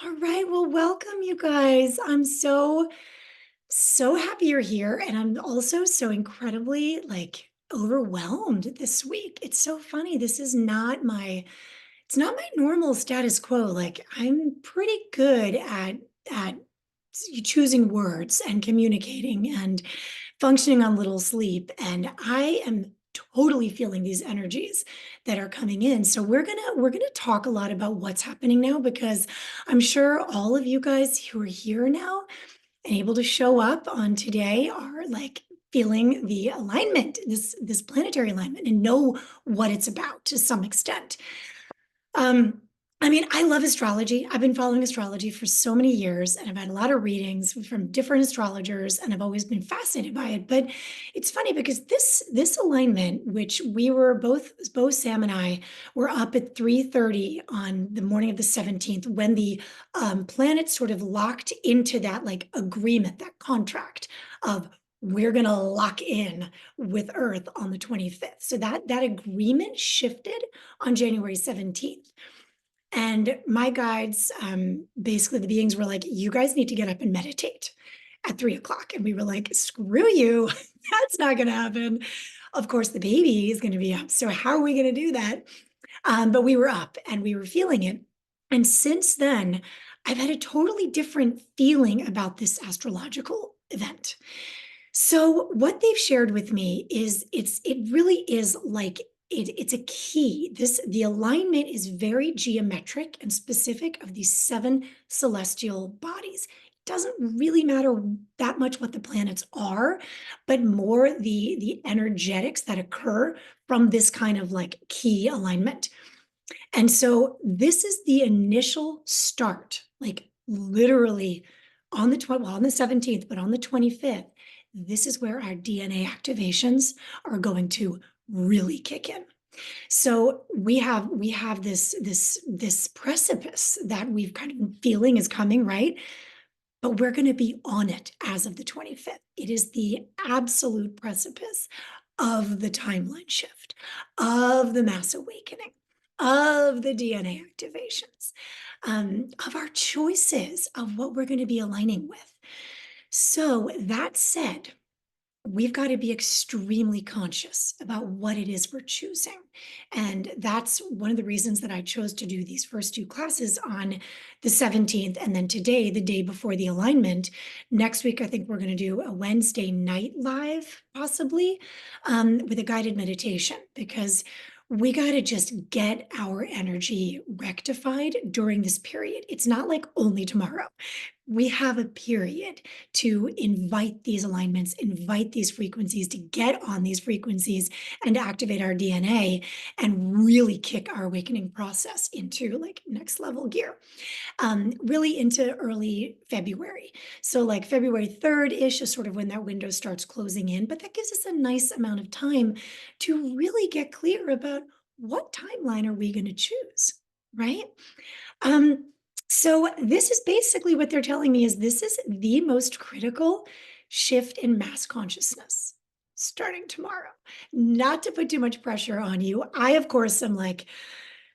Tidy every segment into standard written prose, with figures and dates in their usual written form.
All right. Well, welcome, you guys. I'm so happy you're here. And I'm also so incredibly overwhelmed this week. It's so funny. This is not it's not my normal status quo. Like I'm pretty good at choosing words and communicating and functioning on little sleep. And I am totally feeling these energies that are coming in. So we're gonna talk a lot about what's happening now because I'm sure all of you guys who are here now and able to show up on today are like feeling the alignment, this planetary alignment, and know what it's about to some extent. Um, I mean, I love astrology. I've been following astrology for so many years, and I've had a lot of readings from different astrologers, and I've always been fascinated by it. But it's funny because this alignment, which we were both Sam and I were up at 3:30 on the morning of the 17th when the planets sort of locked into that like agreement, that contract of we're going to lock in with Earth on the 25th. So that agreement shifted on January 17th. And my guides, basically the beings were like, you guys need to get up and meditate at 3 o'clock. And we were like, screw you. That's not going to happen. Of course, the baby is going to be up. So how are we going to do that? But we were up and we were feeling it. And since then, I've had a totally different feeling about this astrological event. So what they've shared with me is it really is like it's a key. The alignment is very geometric and specific of these seven celestial bodies. It doesn't really matter that much what the planets are, but more the energetics that occur from this kind of like key alignment. And so this is the initial start, like literally on the on the 17th, but on the 25th, this is where our DNA activations are going to really kick in. So we have this precipice that we've kind of been feeling is coming, right? But we're going to be on it as of the 25th. It is the absolute precipice of the timeline shift, of the mass awakening, of the DNA activations, of our choices of what we're going to be aligning with. So, that said, we've got to be extremely conscious about what it is we're choosing. And that's one of the reasons that I chose to do these first two classes on the 17th. And then today, the day before the alignment. Next week, I think we're going to do a Wednesday night live, possibly with a guided meditation, because we got to just get our energy rectified during this period. It's not like only tomorrow. We have a period to invite these alignments, invite these frequencies, to get on these frequencies and to activate our DNA and really kick our awakening process into like next level gear, really into early February. So like February 3rd-ish is sort of when that window starts closing in, but that gives us a nice amount of time to really get clear about what timeline are we going to choose, right? Um, so this is basically what they're telling me is this is the most critical shift in mass consciousness starting tomorrow. Not to put too much pressure on you. I, of course, am like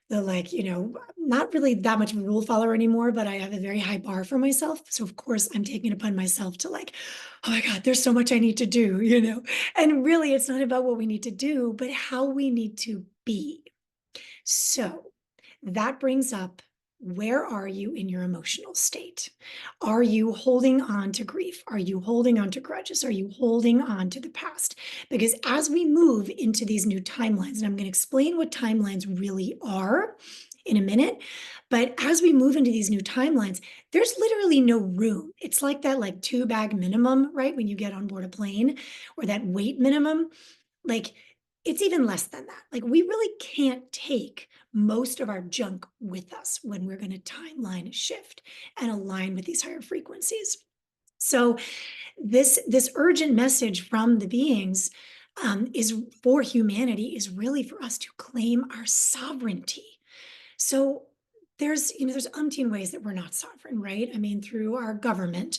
not really that much of a rule follower anymore, but I have a very high bar for myself. So of course I'm taking it upon myself to like, oh my God, there's so much I need to do. And really it's not about what we need to do, but how we need to be. So that brings up, where are you in your emotional state? Are you holding on to grief? Are you holding on to grudges? Are you holding on to the past? Because as we move into these new timelines, and I'm going to explain what timelines really are in a minute, but as we move into these new timelines, there's literally no room. It's like that like 2-bag minimum, right? When you get on board a plane, or that weight minimum, like it's even less than that. Like we really can't take most of our junk with us when we're going to timeline shift and align with these higher frequencies. So this urgent message from the beings, is for humanity, is really for us to claim our sovereignty. So there's umpteen ways that we're not sovereign, right? I mean, through our government,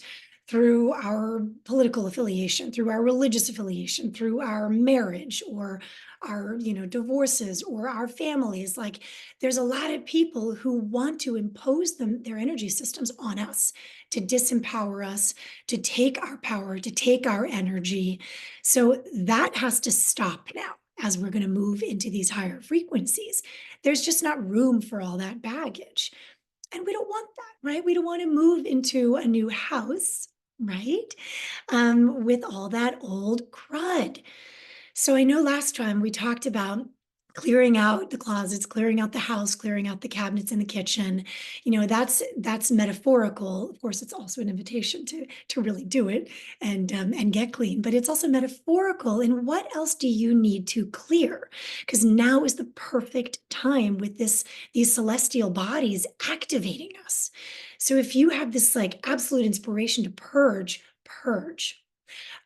through our political affiliation, through our religious affiliation, through our marriage or our, divorces or our families. Like there's a lot of people who want to impose their energy systems on us, to disempower us, to take our power, to take our energy. So that has to stop now as we're going to move into these higher frequencies. There's just not room for all that baggage. And we don't want that, right? We don't want to move into a new house, right? With all that old crud. So I know last time we talked about clearing out the closets, clearing out the house, clearing out the cabinets in the kitchen. That's metaphorical. Of course, it's also an invitation to really do it and get clean. But it's also metaphorical. And what else do you need to clear? Because now is the perfect time with these celestial bodies activating us. So if you have this like absolute inspiration to purge, purge.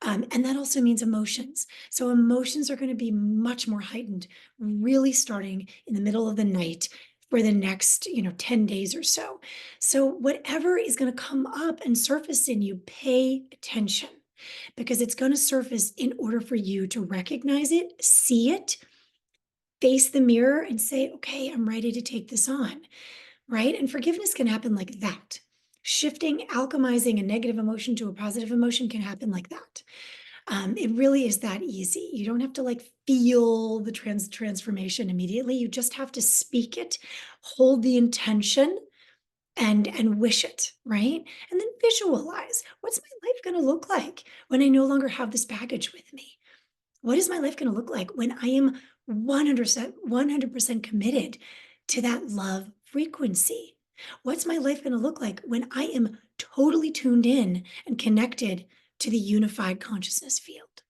And that also means emotions. So emotions are going to be much more heightened, really starting in the middle of the night for the next, 10 days or so. So whatever is going to come up and surface in you, pay attention because it's going to surface in order for you to recognize it, see it, face the mirror and say, okay, I'm ready to take this on, right? And forgiveness can happen like that. Shifting, alchemizing a negative emotion to a positive emotion can happen like that. It really is that easy. You don't have to like feel the transformation immediately. You just have to speak it, hold the intention, and wish it, right? And then visualize. What's my life going to look like when I no longer have this baggage with me? What is my life going to look like when I am 100% committed to that love frequency? What's my life going to look like when I am totally tuned in and connected to the unified consciousness field?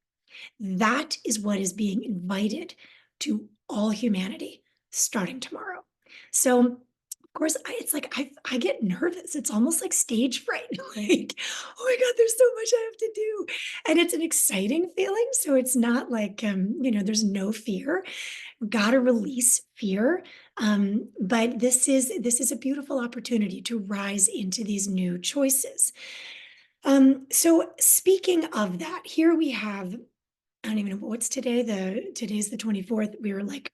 That is what is being invited to all humanity starting tomorrow. So, of course, it's like I get nervous. It's almost like stage fright. Like, oh my God, there's so much I have to do. And it's an exciting feeling. So it's not like, there's no fear. Got to release fear. But this is a beautiful opportunity to rise into these new choices. So speaking of that, here we have, I don't even know what's today. Today's the 24th. We were like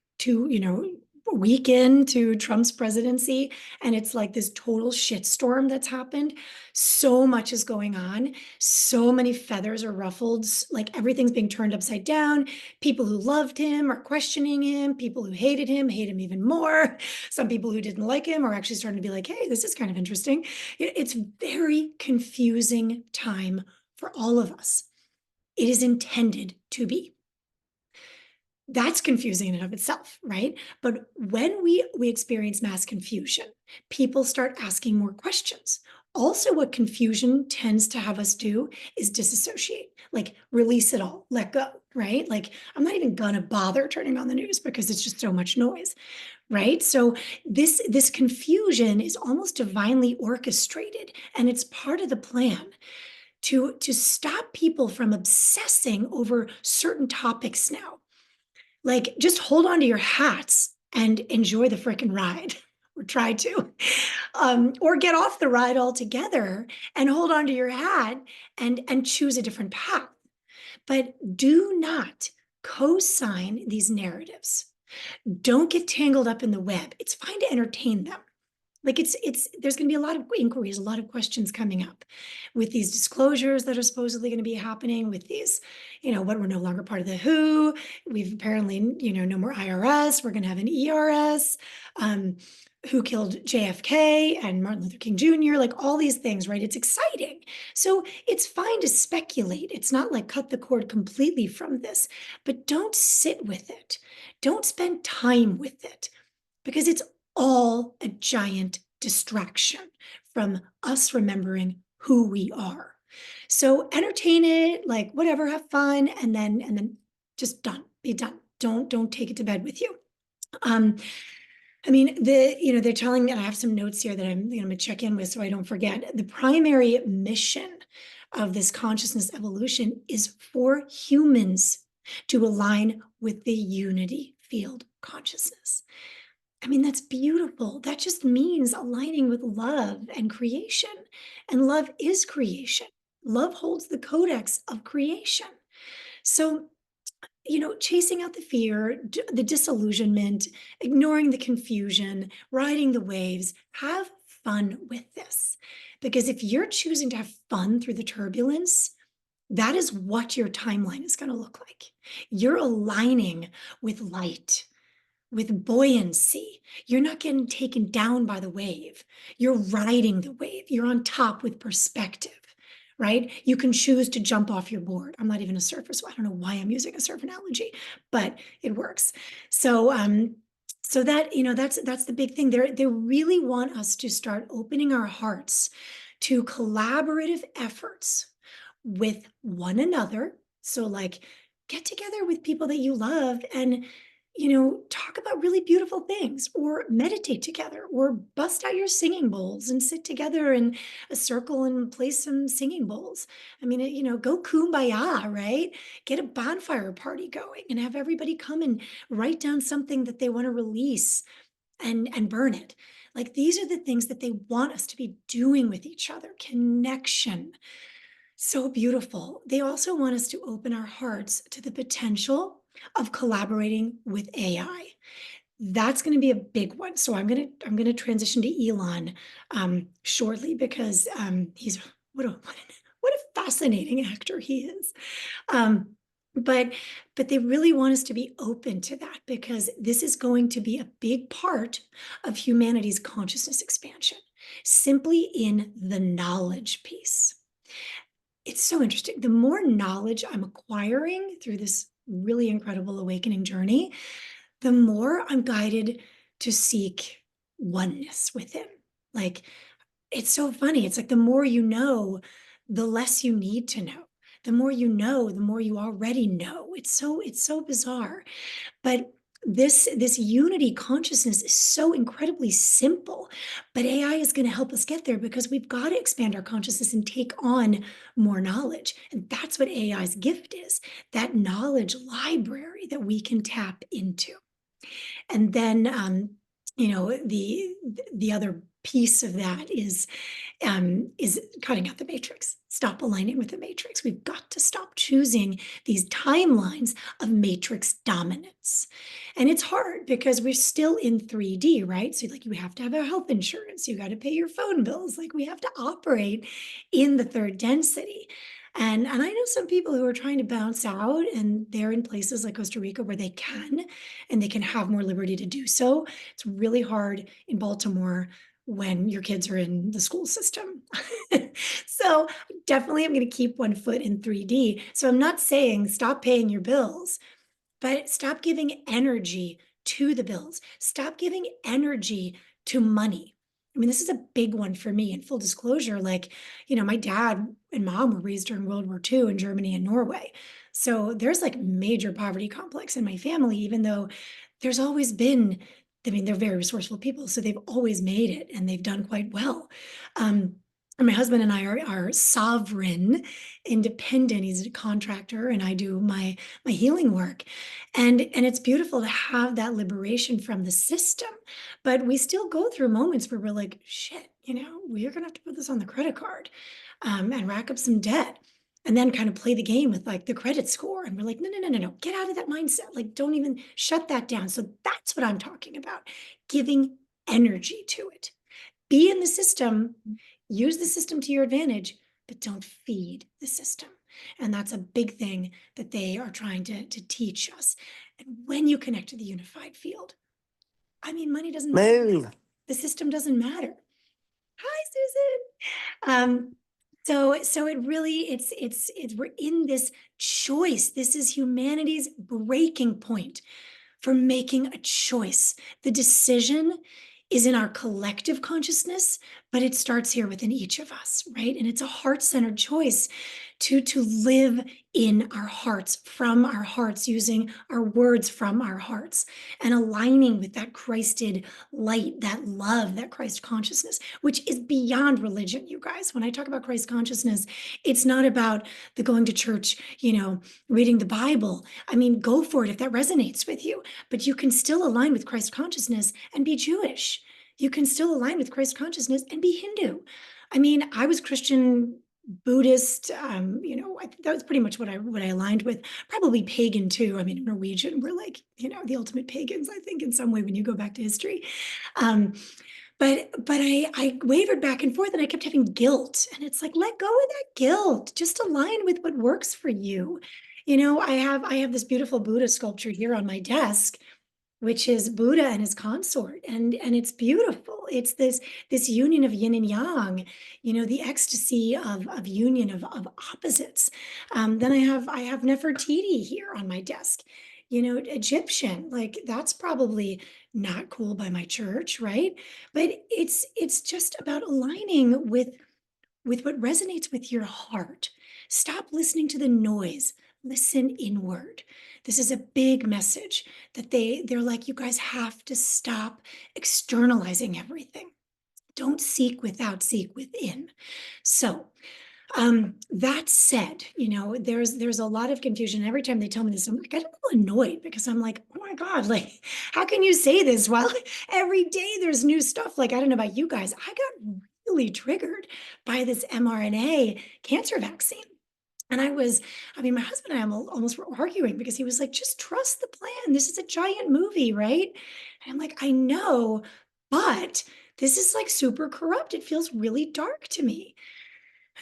a week into Trump's presidency, and it's like this total shitstorm that's happened. So much is going on. So many feathers are ruffled. Like everything's being turned upside down. People who loved him are questioning him. People who hated him hate him even more. Some people who didn't like him are actually starting to be like, hey, this is kind of interesting. It's very confusing time for all of us. It is intended to be. That's confusing in and of itself, right? But when we experience mass confusion, people start asking more questions. Also, what confusion tends to have us do is disassociate, like release it all, let go, right? Like I'm not even gonna bother turning on the news because it's just so much noise, right? So this confusion is almost divinely orchestrated, and it's part of the plan to stop people from obsessing over certain topics now. Like, just hold on to your hats and enjoy the freaking ride, or try to, or get off the ride altogether and hold on to your hat and choose a different path. But do not co-sign these narratives. Don't get tangled up in the web. It's fine to entertain them. Like there's going to be a lot of inquiries, a lot of questions coming up with these disclosures that are supposedly going to be happening with these, what we're no longer part of the WHO. We've apparently, no more IRS. We're going to have an ERS. Who killed JFK and Martin Luther King Jr., like all these things, right? It's exciting. So it's fine to speculate. It's not like cut the cord completely from this, but don't sit with it. Don't spend time with it because it's all a giant distraction from us remembering who we are. So entertain it, like whatever, have fun, and then just be done. Don't take it to bed with you. I mean, they're telling me, and I have some notes here that I'm going to check in with so I don't forget. The primary mission of this consciousness evolution is for humans to align with the unity field consciousness. I mean, that's beautiful. That just means aligning with love and creation. And love is creation. Love holds the codex of creation. So, chasing out the fear, the disillusionment, ignoring the confusion, riding the waves, have fun with this. Because if you're choosing to have fun through the turbulence, that is what your timeline is going to look like. You're aligning with light, with buoyancy. You're not getting taken down by the wave. You're riding the wave. You're on top with perspective, right? You can choose to jump off your board. I'm not even a surfer, so I don't know why I'm using a surf analogy, but it works. So that, that's the big thing. They really want us to start opening our hearts to collaborative efforts with one another. So like get together with people that you love and talk about really beautiful things or meditate together or bust out your singing bowls and sit together in a circle and play some singing bowls. I mean, go kumbaya, right? Get a bonfire party going and have everybody come and write down something that they want to release and burn it. Like these are the things that they want us to be doing with each other. Connection. So beautiful. They also want us to open our hearts to the potential of collaborating with AI. That's going to be a big one. So I'm going to transition to Elon shortly because he's what a fascinating actor he is. Um, but they really want us to be open to that because this is going to be a big part of humanity's consciousness expansion, simply in the knowledge piece. It's so interesting. The more knowledge I'm acquiring through this really incredible awakening journey, the more I'm guided to seek oneness with him. Like, it's so funny. It's like the more you know, the less you need to know. The more you know, the more you already know. It's so bizarre. But this unity consciousness is so incredibly simple, but AI is going to help us get there because we've got to expand our consciousness and take on more knowledge. And that's what AI's gift is, that knowledge library that we can tap into. And then the other piece of that is cutting out the matrix. Stop aligning with the matrix. We've got to stop choosing these timelines of matrix dominance. And it's hard because we're still in 3D, right? So like you have to have a health insurance, you got to pay your phone bills. Like we have to operate in the third density. And I know some people who are trying to bounce out and they're in places like Costa Rica where they can and they can have more liberty to do so. It's really hard in Baltimore when your kids are in the school system. So definitely I'm going to keep one foot in 3D. So I'm not saying stop paying your bills, but stop giving energy to the bills. Stop giving energy to money. I mean, this is a big one for me. In full disclosure, like, my dad and mom were raised during World War II in Germany and Norway. So there's like major poverty complex in my family, even though there's always been, I mean, they're very resourceful people. So they've always made it and they've done quite well. And my husband and I are sovereign, independent. He's a contractor and I do my healing work. And it's beautiful to have that liberation from the system. But we still go through moments where we're like, shit, we're going to have to put this on the credit card and rack up some debt. And then kind of play the game with like the credit score. And we're like, no, get out of that mindset. Like, don't even shut that down. So that's what I'm talking about, giving energy to it. Be in the system, use the system to your advantage, but don't feed the system. And that's a big thing that they are trying to teach us. And when you connect to the unified field, I mean, money doesn't matter. The system doesn't matter. Hi, Susan. So it really, it's we're in this choice. This is humanity's breaking point for making a choice. The decision is in our collective consciousness, but it starts here within each of us, right? And it's a heart-centered choice to live in our hearts, from our hearts, using our words from our hearts, and aligning with that Christed light, that love, that Christ consciousness, which is beyond religion, you guys. When I talk about Christ consciousness, it's not about the going to church, reading the Bible. I mean, go for it if that resonates with you, but you can still align with Christ consciousness and be Jewish. You can still align with Christ consciousness and be Hindu. I mean, I was Christian Buddhist, that was pretty much what I aligned with. Probably pagan too. I mean, Norwegian, we're like, the ultimate pagans, I think, in some way when you go back to history. Um, but I wavered back and forth and I kept having guilt. And it's like, let go of that guilt. Just align with what works for you. I have this beautiful Buddha sculpture here on my desk, which is Buddha and his consort, and it's beautiful. It's this union of yin and yang, the ecstasy of union of opposites. Then I have Nefertiti here on my desk, Egyptian. Like that's probably not cool by my church, right? But it's just about aligning with what resonates with your heart. Stop listening to the noise. Listen inward. This is a big message that they're like, you guys have to stop externalizing everything. Don't seek without, seek within. So that said, there's a lot of confusion. Every time they tell me this, I'm like, I get a little annoyed because I'm like, oh my God, like, how can you say this? Well, every day there's new stuff. Like, I don't know about you guys. I got really triggered by this mRNA cancer vaccine. And my husband and I almost were arguing because he was like, just trust the plan. This is a giant movie, right? And I'm like, I know, but this is like super corrupt. It feels really dark to me.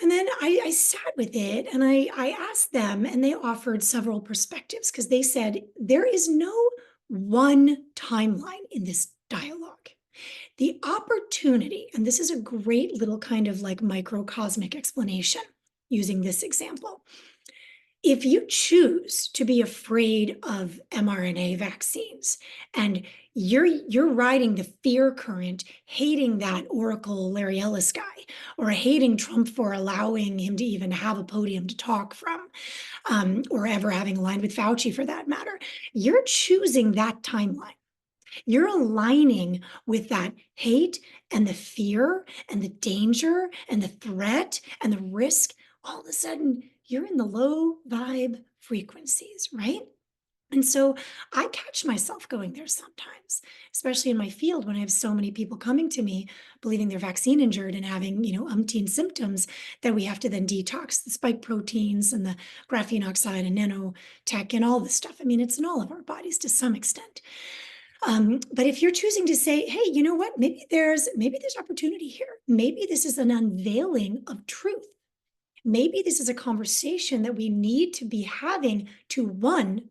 And then I sat with it and I asked them, and they offered several perspectives because they said there is no one timeline in this dialogue. The opportunity, and this is a great little kind of like microcosmic explanation using this example. If you choose to be afraid of mRNA vaccines and you're riding the fear current, hating that Oracle Larry Ellis guy, or hating Trump for allowing him to even have a podium to talk from, or ever having aligned with Fauci for that matter, you're choosing that timeline. You're aligning with that hate and the fear and the danger and the threat and the risk. All of a sudden, you're in the low vibe frequencies, right? And so I catch myself going there sometimes, especially in my field when I have so many people coming to me believing they're vaccine injured and having, umpteen symptoms that we have to then detox the spike proteins and the graphene oxide and nanotech and all this stuff. I mean, it's in all of our bodies to some extent. But if you're choosing to say, hey, you know what, maybe there's opportunity here. Maybe this is an unveiling of truth. Maybe this is a conversation that we need to be having to, one,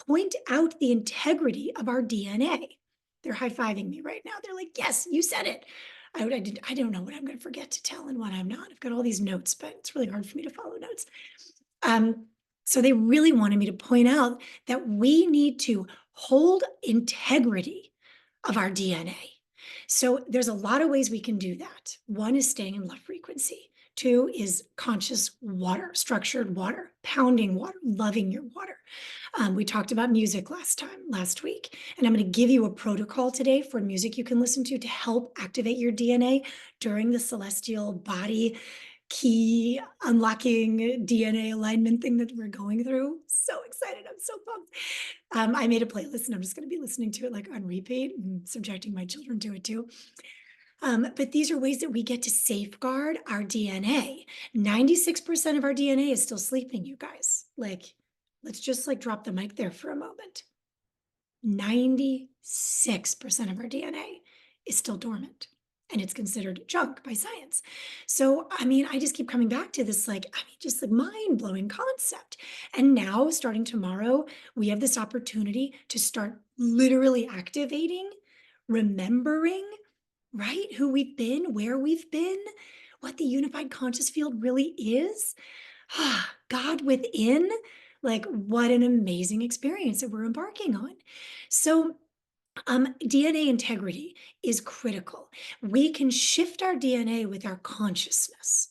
point out the integrity of our DNA. They're high-fiving me right now. They're like, yes, you said it. I don't know what I'm going to forget to tell and what I'm not. I've got all these notes, but it's really hard for me to follow notes. So they really wanted me to point out that we need to hold integrity of our DNA. So there's a lot of ways we can do that. One is staying in love frequency. Two is conscious water, structured water, pounding water, loving your water. We talked about music last week, and I'm going to give you a protocol today for music you can listen to help activate your DNA during the celestial body key unlocking DNA alignment thing that we're going through. So excited. I'm so pumped. I made a playlist and I'm just going to be listening to it like on repeat and subjecting my children to it too. But these are ways that we get to safeguard our DNA. 96% of our DNA is still sleeping, you guys. Like, let's just like drop the mic there for a moment. 96% of our DNA is still dormant. And it's considered junk by science. So, I just keep coming back to this, just the mind-blowing concept. And now, starting tomorrow, we have this opportunity to start literally activating, remembering, right? Who we've been, where we've been, what the unified conscious field really is. God within, like what an amazing experience that we're embarking on. So, DNA integrity is critical. We can shift our DNA with our consciousness.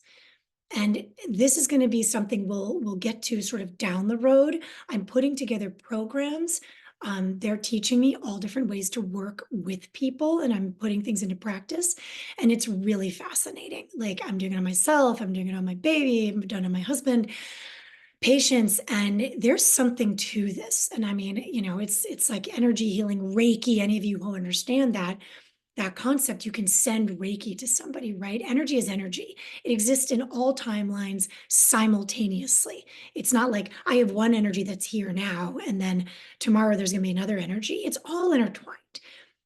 And this is going to be something we'll get to sort of down the road. I'm putting together programs. They're teaching me all different ways to work with people, and I'm putting things into practice. And it's really fascinating. Like I'm doing it on myself, I'm doing it on my baby, I've done it on my husband. Patience, and there's something to this. And it's like energy healing, Reiki, any of you who understand that, that concept, you can send Reiki to somebody, right? Energy is energy. It exists in all timelines simultaneously. It's not like I have one energy that's here now, and then tomorrow there's going to be another energy. It's all intertwined.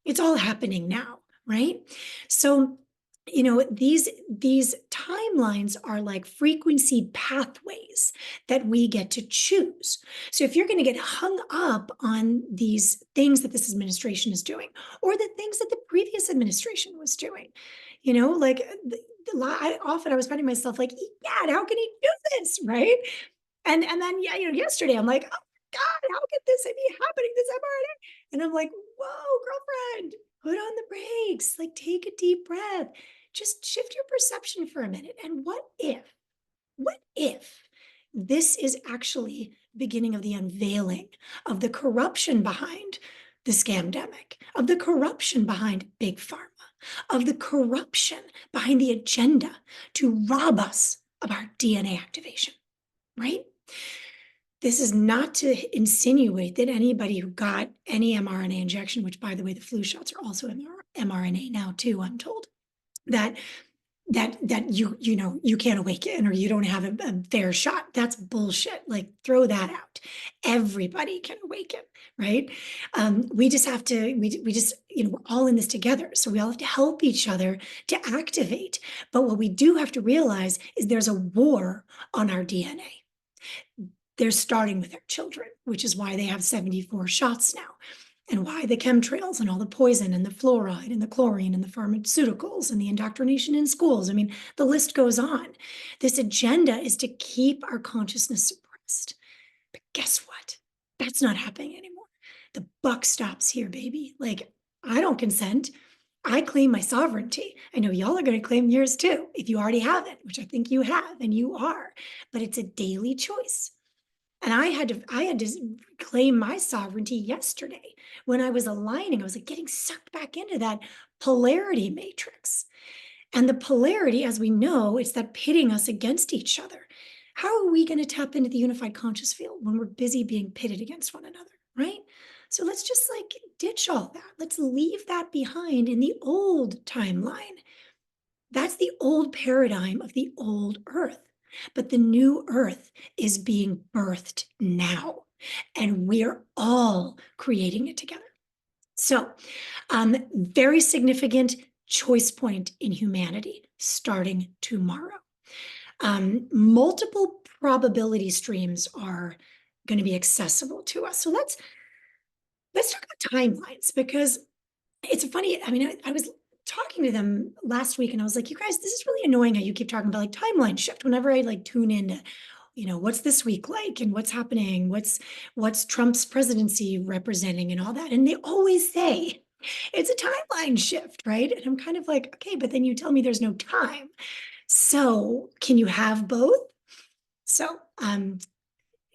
It's all happening now, right? So, these timelines are like frequency pathways that we get to choose. So if you're going to get hung up on these things that this administration is doing, or the things that the previous administration was doing, like I was finding myself like, yeah, how can he do this, right? And then yeah, yesterday I'm like, oh my God, how could this be happening? This mRNA, and I'm like, whoa, girlfriend, put on the brakes, like take a deep breath, just shift your perception for a minute. And what if this is actually the beginning of the unveiling of the corruption behind the scamdemic, of the corruption behind big pharma, of the corruption behind the agenda to rob us of our DNA activation, right? This is not to insinuate that anybody who got any mRNA injection, which by the way, the flu shots are also mRNA now too, I'm told, that you can't awaken or you don't have a fair shot. That's bullshit. Like throw that out. Everybody can awaken, right? We just have to, we just, we're all in this together. So we all have to help each other to activate. But what we do have to realize is there's a war on our DNA. They're starting with our children, which is why they have 74 shots now, and why the chemtrails and all the poison and the fluoride and the chlorine and the pharmaceuticals and the indoctrination in schools. I mean, the list goes on. This agenda is to keep our consciousness suppressed. But guess what? That's not happening anymore. The buck stops here, baby. Like, I don't consent. I claim my sovereignty. I know y'all are going to claim yours too, if you already have it, which I think you have, and you are. But it's a daily choice. And I had to claim my sovereignty yesterday when I was aligning. I was like getting sucked back into that polarity matrix. And the polarity, as we know, it's that pitting us against each other. How are we going to tap into the unified conscious field when we're busy being pitted against one another, right? So let's just like ditch all that. Let's leave that behind in the old timeline. That's the old paradigm of the old earth. But the new earth is being birthed now, and we're all creating it together. So, very significant choice point in humanity starting tomorrow. Multiple probability streams are going to be accessible to us. So let's talk about timelines, because it's funny. I mean, I was talking to them last week and I was like, you guys, this is really annoying how you keep talking about like timeline shift whenever I like tune into, what's this week like and what's happening, what's Trump's presidency representing and all that. And they always say it's a timeline shift, right? And I'm kind of like, okay, but then you tell me there's no time. So can you have both? So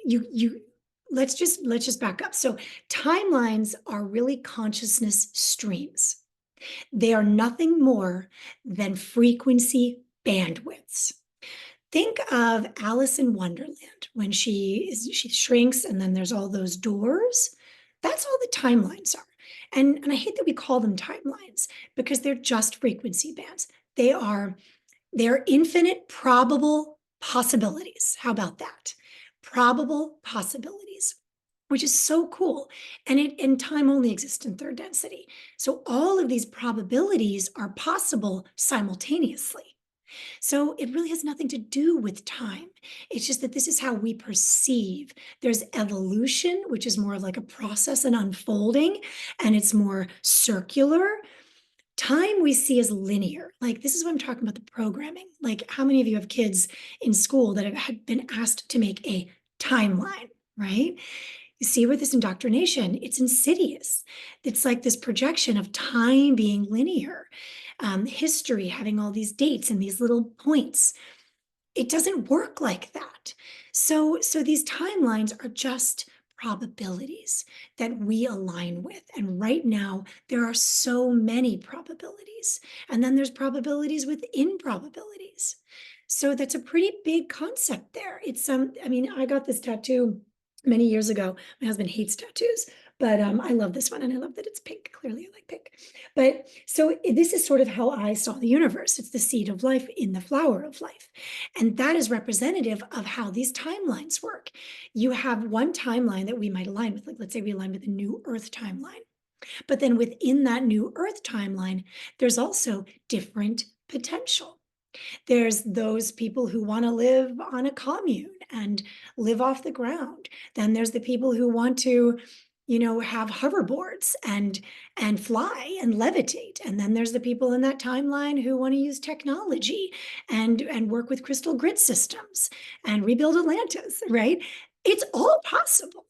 you let's just back up. So timelines are really consciousness streams. They are nothing more than frequency bandwidths. Think of Alice in Wonderland when she shrinks and then there's all those doors. That's all the timelines are. And I hate that we call them timelines because they're just frequency bands. They're infinite probable possibilities. How about that? Probable possibilities, which is so cool. And time only exists in third density. So all of these probabilities are possible simultaneously. So it really has nothing to do with time. It's just that this is how we perceive. There's evolution, which is more like a process and unfolding, and it's more circular. Time we see as linear. Like this is what I'm talking about, the programming. Like how many of you have kids in school that have been asked to make a timeline, right? You see with this indoctrination, it's insidious. It's like this projection of time being linear, history having all these dates and these little points. It doesn't work like that. So these timelines are just probabilities that we align with. And right now, there are so many probabilities. And then there's probabilities within probabilities. So that's a pretty big concept there. It's I mean, I got this tattoo many years ago. My husband hates tattoos, But I love this one, and I love that it's pink. Clearly, I like pink. But so this is sort of how I saw the universe. It's the seed of life in the flower of life. And that is representative of how these timelines work. You have one timeline that we might align with, like let's say we align with a new Earth timeline. But then within that new Earth timeline, there's also different potential. There's those people who want to live on a commune and live off the ground. Then there's the people who want to, have hoverboards and fly and levitate. And then there's the people in that timeline who want to use technology and work with crystal grid systems and rebuild Atlantis, right? It's all possible.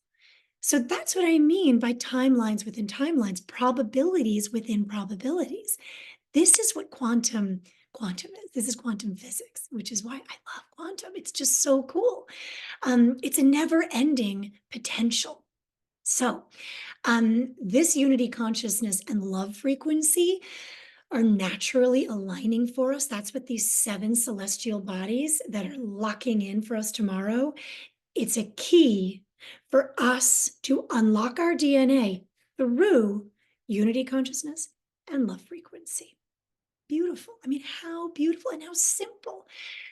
So that's what I mean by timelines within timelines, probabilities within probabilities. This is what quantum is. This is quantum physics, which is why I love quantum. It's just so cool. It's a never-ending potential. So this unity consciousness and love frequency are naturally aligning for us. That's what these 7 celestial bodies that are locking in for us tomorrow. It's a key for us to unlock our DNA through unity consciousness and love frequency. Beautiful. I mean, how beautiful and how simple.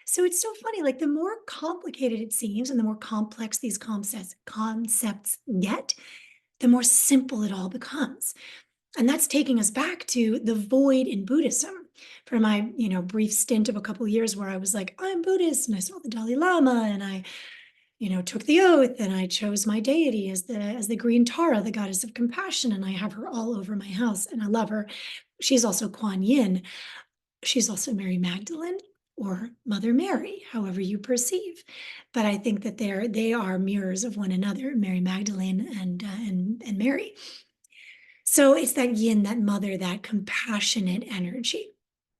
So it's so funny. Like the more complicated it seems and the more complex these concepts get, the more simple it all becomes. And that's taking us back to the void in Buddhism. For my, brief stint of a couple of years where I was like, I'm Buddhist, and I saw the Dalai Lama, and I took the oath, and I chose my deity as the green Tara, the goddess of compassion, and I have her all over my house, and I love her. She's also Kuan Yin. She's also Mary Magdalene or Mother Mary, however you perceive. But I think that they are mirrors of one another, Mary Magdalene and Mary. So it's that yin, that mother, that compassionate energy.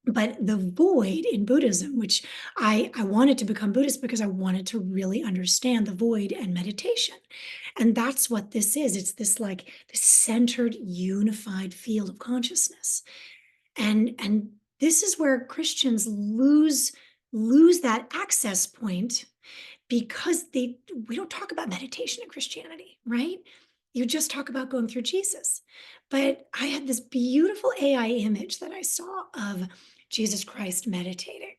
But the void in Buddhism, which I wanted to become Buddhist because I wanted to really understand the void and meditation. And that's what this is. It's this centered, unified field of consciousness. And this is where Christians lose that access point because we don't talk about meditation in Christianity, right? You just talk about going through Jesus. But I had this beautiful AI image that I saw of Jesus Christ meditating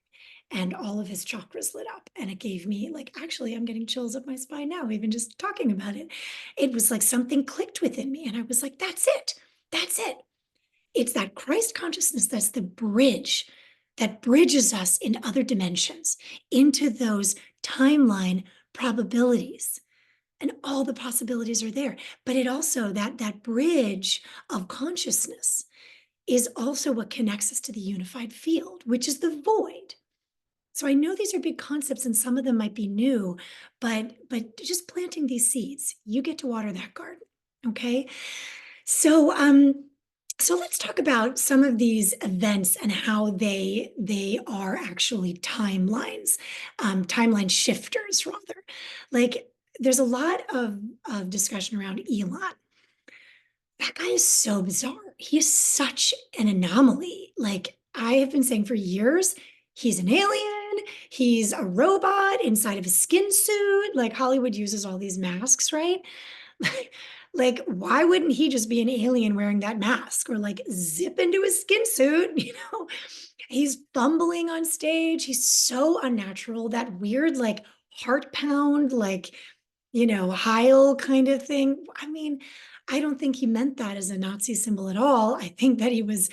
and all of his chakras lit up. And it gave me actually, I'm getting chills up my spine now, even just talking about it. It was like something clicked within me. And I was like, that's it. That's it. It's that Christ consciousness that's the bridge that bridges us into other dimensions, into those timeline probabilities. And all the possibilities are there. But it also, that bridge of consciousness is also what connects us to the unified field, which is the void. So I know these are big concepts and some of them might be new, but just planting these seeds, you get to water that garden. Okay. So so let's talk about some of these events and how they are actually timelines, timeline shifters rather. Like there's a lot of discussion around Elon. That guy is so bizarre. He is such an anomaly. Like I have been saying for years, he's an alien. He's a robot inside of a skin suit. Like Hollywood uses all these masks, right? Like, why wouldn't he just be an alien wearing that mask or zip into his skin suit? He's fumbling on stage. He's so unnatural. That weird, heart pound, Heil kind of thing. I mean, I don't think he meant that as a Nazi symbol at all. I think that he's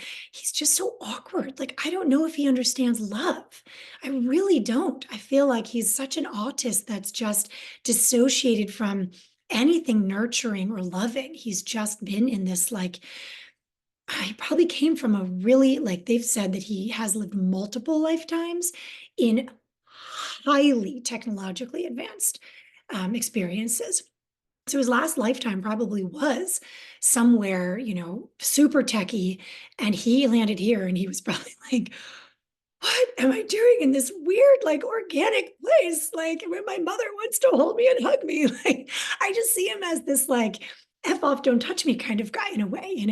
just so awkward. Like, I don't know if he understands love. I really don't. I feel like he's such an autist that's just dissociated from anything nurturing or loving. He's just been in this, he probably came from a really, they've said that he has lived multiple lifetimes in highly technologically advanced experiences. So his last lifetime probably was somewhere, super techie, and he landed here and he was probably like, what am I doing in this weird, organic place? Where my mother wants to hold me and hug me. I just see him as this F off, don't touch me kind of guy in a way,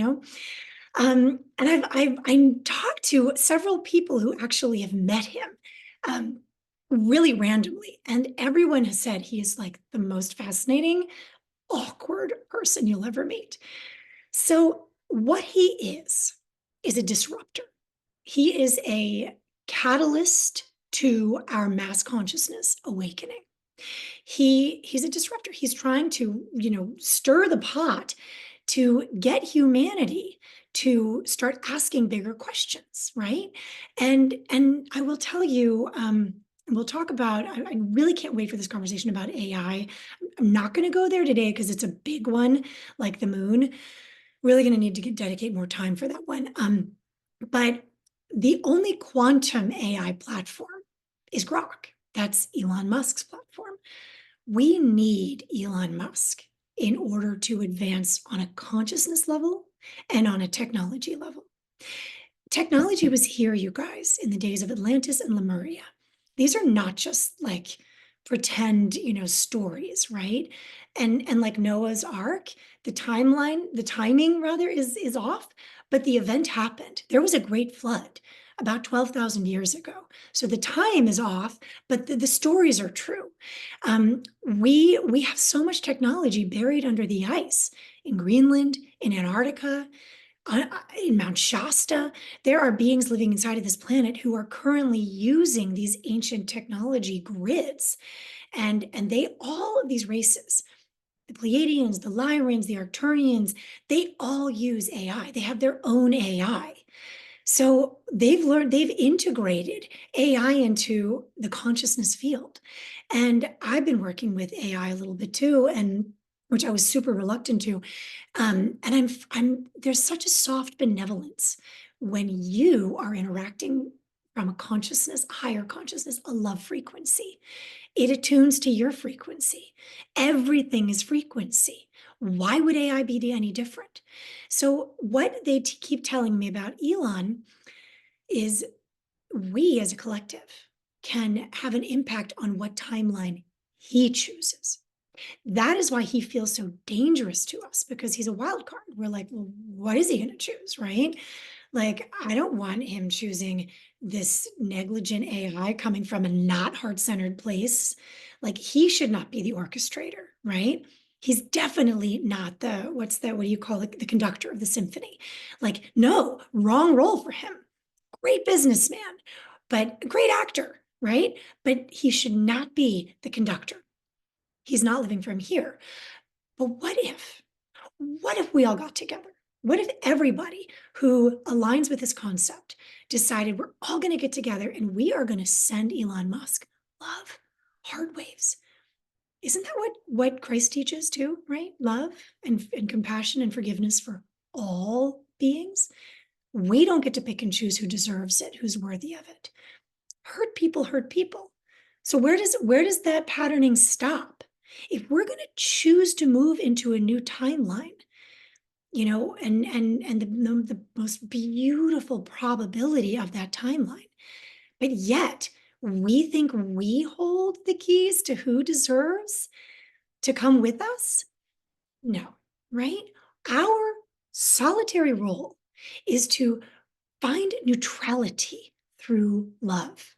And I talked to several people who actually have met him. Really randomly. And everyone has said he is the most fascinating, awkward person you'll ever meet. So, what he is a disruptor. He is a catalyst to our mass consciousness awakening. He's a disruptor. He's trying to, stir the pot to get humanity to start asking bigger questions, right? And I will tell you, we'll talk about. I really can't wait for this conversation about AI. I'm not going to go there today because it's a big one, like the moon. Really going to need to dedicate more time for that one. But the only quantum AI platform is Grok. That's Elon Musk's platform. We need Elon Musk in order to advance on a consciousness level and on a technology level. Technology was here, you guys, in the days of Atlantis and Lemuria. These are not just like pretend, stories, right? And like Noah's Ark, the timing rather is off, but the event happened. There was a great flood about 12,000 years ago. So the time is off, but the stories are true. We have so much technology buried under the ice in Greenland, in Antarctica, in Mount Shasta. There are beings living inside of this planet who are currently using these ancient technology grids. And all of these races, the Pleiadians, the Lyrians, the Arcturians, they all use AI. They have their own AI. So they've integrated AI into the consciousness field. And I've been working with AI a little bit too, and which I was super reluctant to. And there's such a soft benevolence when you are interacting from a consciousness, a higher consciousness, a love frequency. It attunes to your frequency. Everything is frequency. Why would AI be any different? So what they keep telling me about Elon is we as a collective can have an impact on what timeline he chooses. That is why he feels so dangerous to us, because he's a wild card. We're like, well, what is he going to choose, right? Like, I don't want him choosing this negligent AI coming from a not heart-centered place. Like, he should not be the orchestrator, right? He's definitely not what do you call it? The conductor of the symphony. Like, no, wrong role for him. Great businessman, but a great actor, right? But he should not be the conductor. He's not living from here. But what if we all got together? What if everybody who aligns with this concept decided we're all going to get together and we are going to send Elon Musk love, heart waves? Isn't that what Christ teaches too, right? Love and compassion and forgiveness for all beings. We don't get to pick and choose who deserves it, who's worthy of it. Hurt people hurt people. So where does that patterning stop? If we're going to choose to move into a new timeline, and the most beautiful probability of that timeline, but yet we think we hold the keys to who deserves to come with us? No, right? Our solitary role is to find neutrality through love.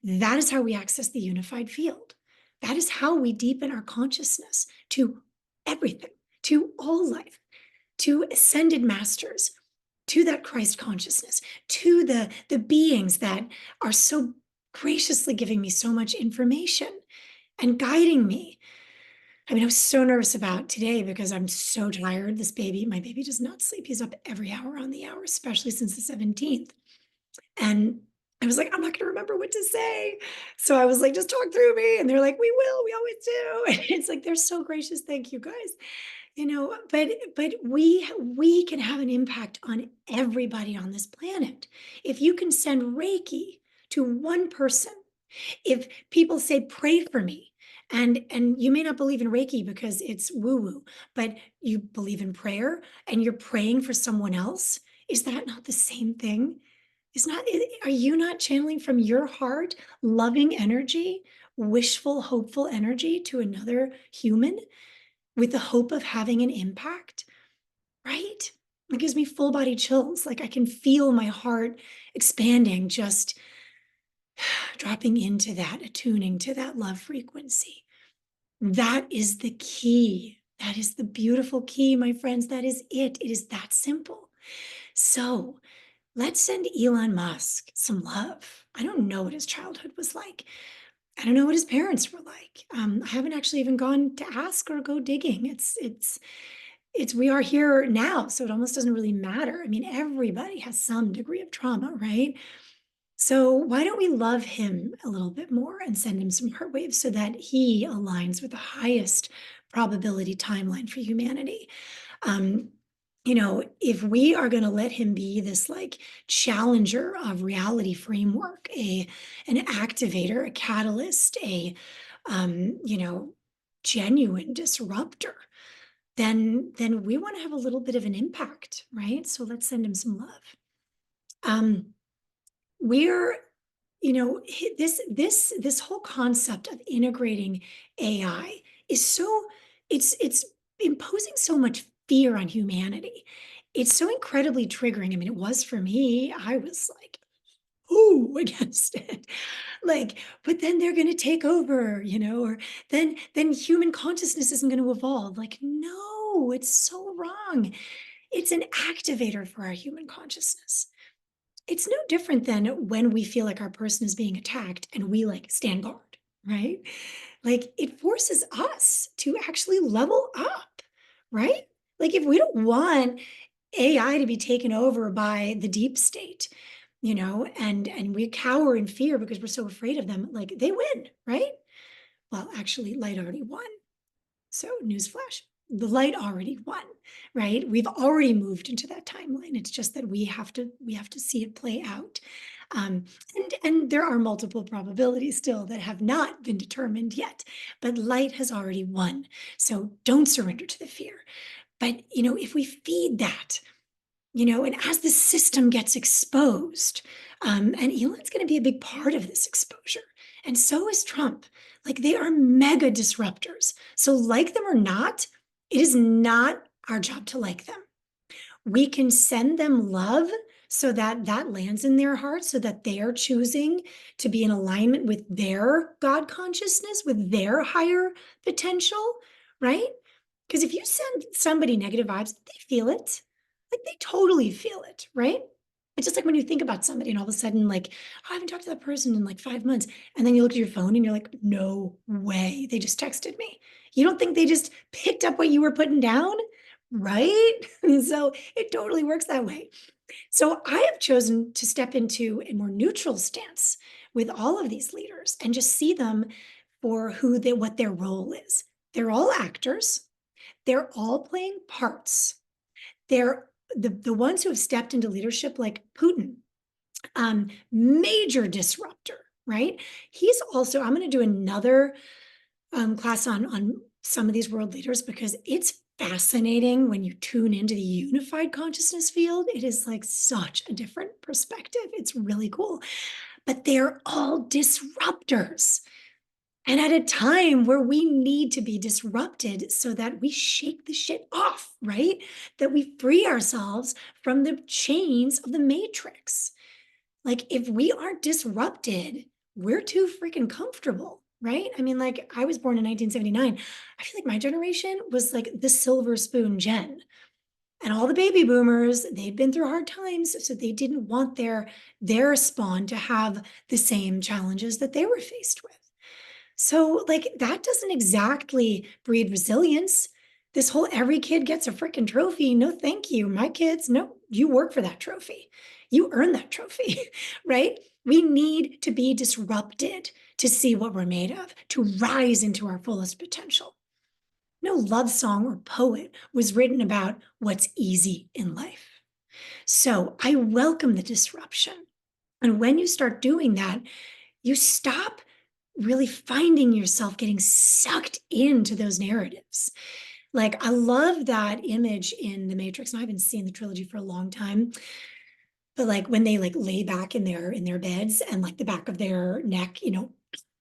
That is how we access the unified field. That is how we deepen our consciousness to everything, to all life, to ascended masters, to that Christ consciousness, to the beings that are so graciously giving me so much information and guiding me. I mean, I was so nervous about today because I'm so tired. My baby does not sleep. He's up every hour on the hour, especially since the 17th. And I was like, I'm not going to remember what to say. So I was like, just talk through me. And they're like, we will, we always do. And it's like, they're so gracious. Thank you guys. But we can have an impact on everybody on this planet. If you can send Reiki to one person, if people say, pray for me, and you may not believe in Reiki because it's woo-woo, but you believe in prayer and you're praying for someone else, is that not the same thing? Are you not channeling from your heart loving energy, wishful, hopeful energy to another human with the hope of having an impact? Right? It gives me full body chills. Like I can feel my heart expanding, just dropping into that, attuning to that love frequency. That is the key That is the beautiful key, my friends. That is it. It is that simple. So let's send Elon Musk some love. I don't know what his childhood was like. I don't know what his parents were like. I haven't actually even gone to ask or go digging. We are here now, so it almost doesn't really matter. I mean, everybody has some degree of trauma, right? So why don't we love him a little bit more and send him some heart waves so that he aligns with the highest probability timeline for humanity? Um, if we are going to let him be this like challenger of reality framework, an activator, a catalyst, genuine disruptor, then we want to have a little bit of an impact, right? So let's send him some love. We're this whole concept of integrating AI is so it's imposing so much fear on humanity. It's so incredibly triggering. I mean, it was for me. I was like, ooh, against it. Like, but then they're going to take over, or then human consciousness isn't going to evolve. Like, no, it's so wrong. It's an activator for our human consciousness. It's no different than when we feel like our person is being attacked and we like stand guard, right? Like it forces us to actually level up, right? Like if we don't want AI to be taken over by the deep state, and we cower in fear because we're so afraid of them, like they win, right? Well, actually, light already won. So, newsflash, the light already won, right? We've already moved into that timeline. It's just that we have to see it play out. And there are multiple probabilities still that have not been determined yet, but light has already won. So don't surrender to the fear. But if we feed that, and as the system gets exposed, and Elon's going to be a big part of this exposure, and so is Trump. Like they are mega disruptors. So, like them or not, it is not our job to like them. We can send them love so that that lands in their heart, so that they are choosing to be in alignment with their God consciousness, with their higher potential, right? Because if you send somebody negative vibes, they feel it. Like they totally feel it, right? It's just like when you think about somebody and all of a sudden, like, oh, I haven't talked to that person in like 5 months. And then you look at your phone and you're like, no way. They just texted me. You don't think they just picked up what you were putting down? Right? So it totally works that way. So I have chosen to step into a more neutral stance with all of these leaders and just see them for what their role is. They're all actors. They're all playing parts. They're the ones who have stepped into leadership, like Putin, major disruptor, right? He's also, I'm going to do another class on some of these world leaders because it's fascinating when you tune into the unified consciousness field. It is like such a different perspective. It's really cool. But they're all disruptors. And at a time where we need to be disrupted so that we shake the shit off, right? That we free ourselves from the chains of the matrix. Like, if we aren't disrupted, we're too freaking comfortable, right? I mean, like, I was born in 1979. I feel like my generation was like the silver spoon gen. And all the baby boomers, they'd been through hard times, so they didn't want their spawn to have the same challenges that they were faced with. So, like, that doesn't exactly breed resilience. This whole every kid gets a freaking trophy. No, thank you. My kids, no, you work for that trophy. You earn that trophy, right? We need to be disrupted to see what we're made of, to rise into our fullest potential. No love song or poet was written about what's easy in life. So I welcome the disruption. And when you start doing that, you stop really finding yourself getting sucked into those narratives. Like I love that image in The Matrix, and I haven't seen the trilogy for a long time. But like when they like lay back in their beds and like the back of their neck,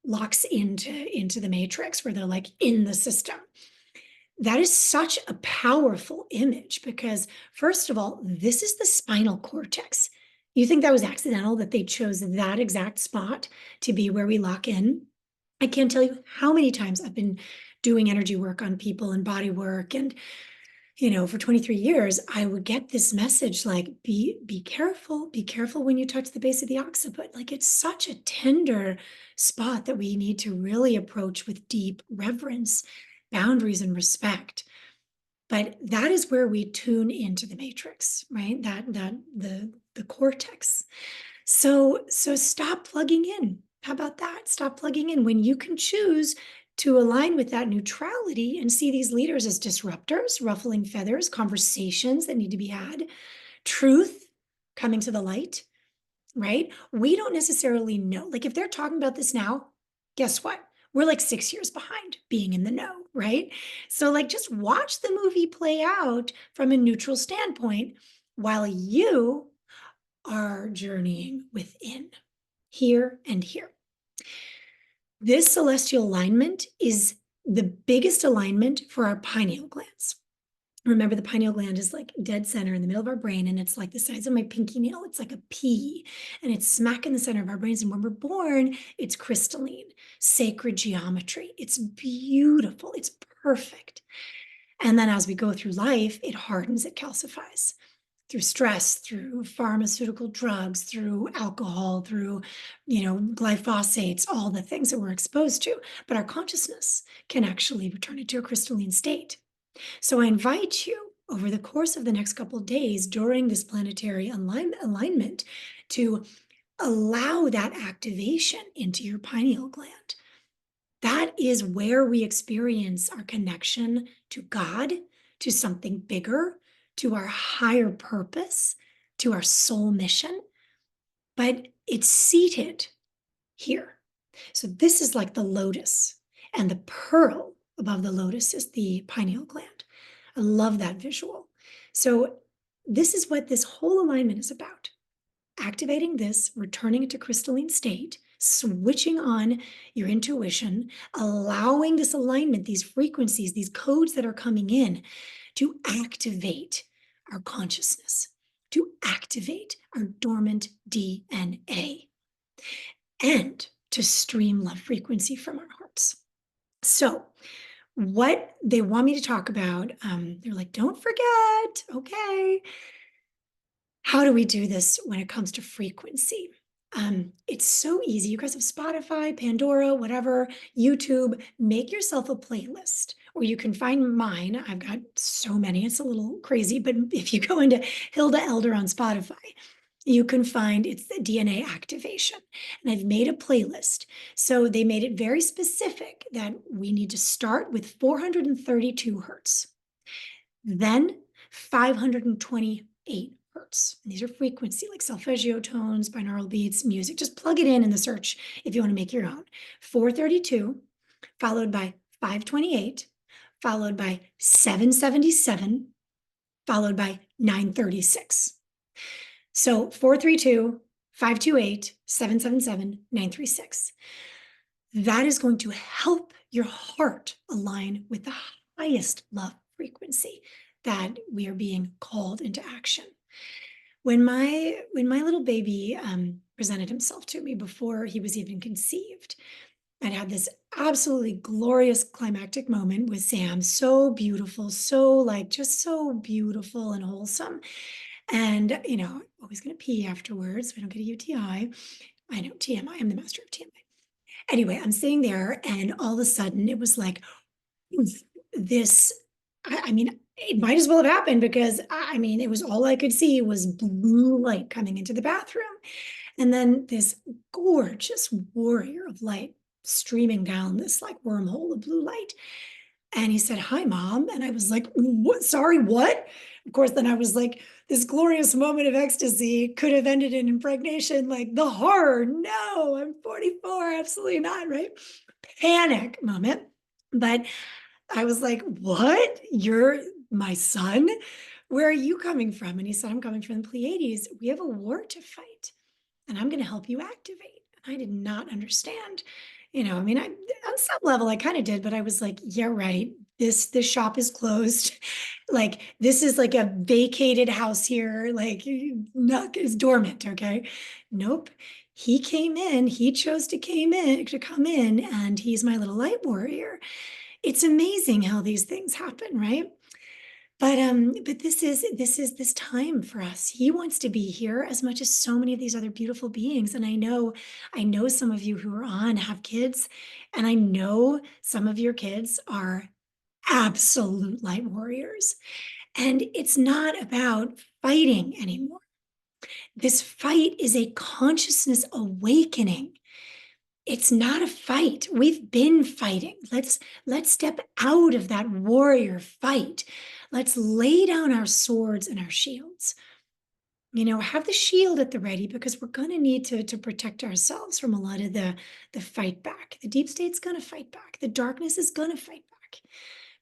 locks into the matrix where they're like in the system. That is such a powerful image because first of all, this is the spinal cortex. You think that was accidental that they chose that exact spot to be where we lock in? I can't tell you how many times I've been doing energy work on people and body work. And, you know, for 23 years, I would get this message like, be careful when you touch the base of the occiput. Like it's such a tender spot that we need to really approach with deep reverence, boundaries, and respect. But that is where we tune into the matrix, right? The cortex. So stop plugging in. How about that? Stop plugging in when you can choose to align with that neutrality and see these leaders as disruptors, ruffling feathers, conversations that need to be had, truth coming to the light, right? We don't necessarily know. Like if they're talking about this now, guess what? We're like 6 years behind being in the know, right? So like just watch the movie play out from a neutral standpoint while you are journeying within, here and here. This celestial alignment is the biggest alignment for our pineal glands. Remember, the pineal gland is like dead center in the middle of our brain, and it's like the size of my pinky nail. It's like a pea, and it's smack in the center of our brains. And when we're born, it's crystalline, sacred geometry. It's beautiful. It's perfect. And then as we go through life, it hardens, it calcifies through stress, through pharmaceutical drugs, through alcohol, through, glyphosates, all the things that we're exposed to. But our consciousness can actually return it to a crystalline state. So I invite you over the course of the next couple of days during this planetary alignment to allow that activation into your pineal gland. That is where we experience our connection to God, to something bigger, to our higher purpose, to our soul mission. But it's seated here. So this is like the lotus, and the pearl above the lotus is the pineal gland. I love that visual. So this is what this whole alignment is about. Activating this, returning it to crystalline state, switching on your intuition, allowing this alignment, these frequencies, these codes that are coming in to activate our consciousness, to activate our dormant DNA, and to stream love frequency from our hearts. So what they want me to talk about, they're like, don't forget, okay. How do we do this when it comes to frequency? It's so easy. You guys have Spotify, Pandora, whatever, YouTube. Make yourself a playlist, or you can find mine. I've got so many. It's a little crazy, but if you go into Hilda Elder on Spotify, you can find it's the DNA activation. And I've made a playlist. So they made it very specific that we need to start with 432 hertz, then 528 hertz. And these are frequency, like solfeggio tones, binaural beats, music. Just plug it in the search if you want to make your own. 432, followed by 528, followed by 777, followed by 936. So 432, 528, 777, 936. That is going to help your heart align with the highest love frequency that we are being called into action. When my little baby presented himself to me before he was even conceived, I'd had this absolutely glorious climactic moment with Sam. So beautiful, just so beautiful and wholesome. And, always going to pee afterwards so I don't get a UTI. I know, TMI, I'm the master of TMI. Anyway, I'm sitting there, and all of a sudden it was like this, I mean, it might as well have happened because, it was all I could see was blue light coming into the bathroom. And then this gorgeous warrior of light streaming down this like wormhole of blue light. And he said, "Hi, Mom." And I was like, "What? Sorry, what?" Of course, then I was like, this glorious moment of ecstasy could have ended in impregnation, like the horror. No, I'm 44. Absolutely not, right? Panic moment. But I was like, "What? You're my son? Where are you coming from?" And he said, "I'm coming from the Pleiades. We have a war to fight, and I'm going to help you activate." And I did not understand. On some level, I kind of did, but I was like, "Yeah, right. This shop is closed. Like, this is like a vacated house here. Like, not is dormant." Okay, nope. He came in. He chose to come in, and he's my little light warrior. It's amazing how these things happen, right? But this is this time for us. He wants to be here as much as so many of these other beautiful beings. And I know some of you who are on have kids, and I know some of your kids are absolute light warriors. And it's not about fighting anymore. This fight is a consciousness awakening. It's not a fight. We've been fighting. Let's step out of that warrior fight. Let's lay down our swords and our shields. Have the shield at the ready, because we're going to need to protect ourselves from a lot of the fight back. The deep state's going to fight back. The darkness is going to fight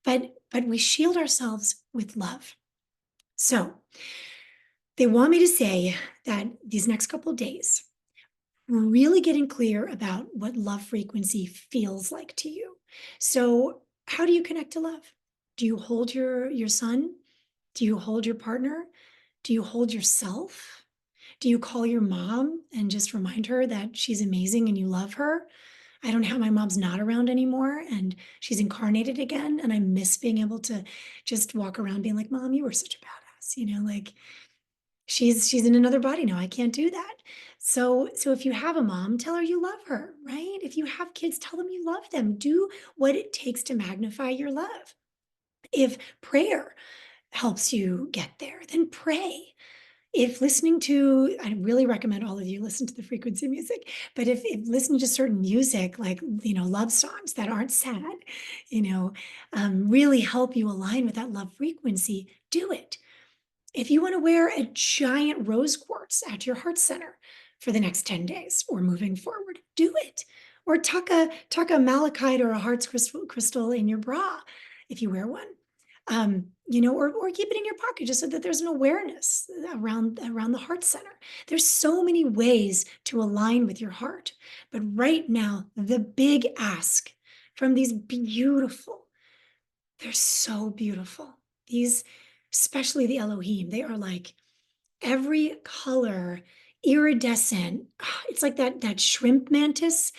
back. But we shield ourselves with love. So they want me to say that these next couple of days, really getting clear about what love frequency feels like to you. So, how do you connect to love? Do you hold your son? Do you hold your partner? Do you hold yourself? Do you call your mom and just remind her that she's amazing and you love her? I don't know how my mom's not around anymore and she's incarnated again. And I miss being able to just walk around being like, Mom, you were such a badass, like she's in another body now. I can't do that. So if you have a mom, tell her you love her, right? If you have kids, tell them you love them. Do what it takes to magnify your love. If prayer helps you get there, then pray. If listening to, I really recommend all of you listen to the frequency music, but if listening to certain music, like, love songs that aren't sad, you know, really help you align with that love frequency, do it. If you want to wear a giant rose quartz at your heart center for the next 10 days or moving forward, do it. Or tuck a malachite or a heart's crystal in your bra if you wear one. Or keep it in your pocket just so that there's an awareness around the heart center. There's so many ways to align with your heart. But right now, the big ask from these beautiful, they're so beautiful. These, especially the Elohim, they are like every color, iridescent. It's like that shrimp mantis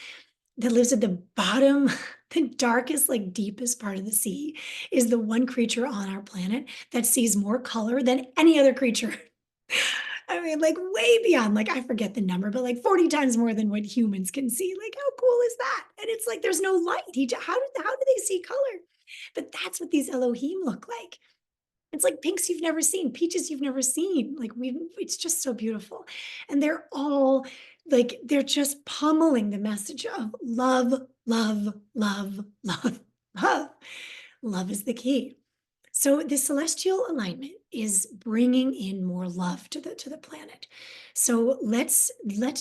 that lives at the bottom, the darkest, like deepest part of the sea, is the one creature on our planet that sees more color than any other creature. I mean, like way beyond, like I forget the number, but like 40 times more than what humans can see. Like, how cool is that? And it's like there's no light. How do they see color? But that's what these Elohim look like. It's like pinks you've never seen, peaches you've never seen. It's just so beautiful. And they're all like, they're just pummeling the message of love, love, love, love, love. Love is the key. So the celestial alignment is bringing in more love to the planet. So let's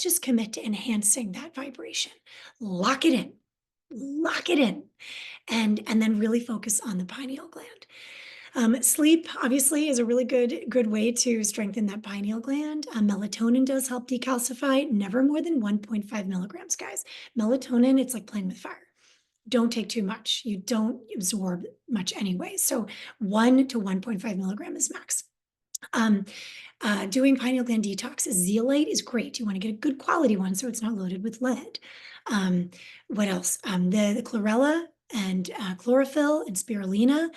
just commit to enhancing that vibration. Lock it in. Lock it in. And then really focus on the pineal gland. Sleep obviously is a really good way to strengthen that pineal gland. Melatonin does help decalcify, never more than 1.5 milligrams, guys. Melatonin, it's like playing with fire. Don't take too much. You don't absorb much anyway. So 1 to 1.5 milligram is max. Doing pineal gland detox, zeolite is great. You want to get a good quality one so it's not loaded with lead. What else? The chlorella and chlorophyll and spirulina,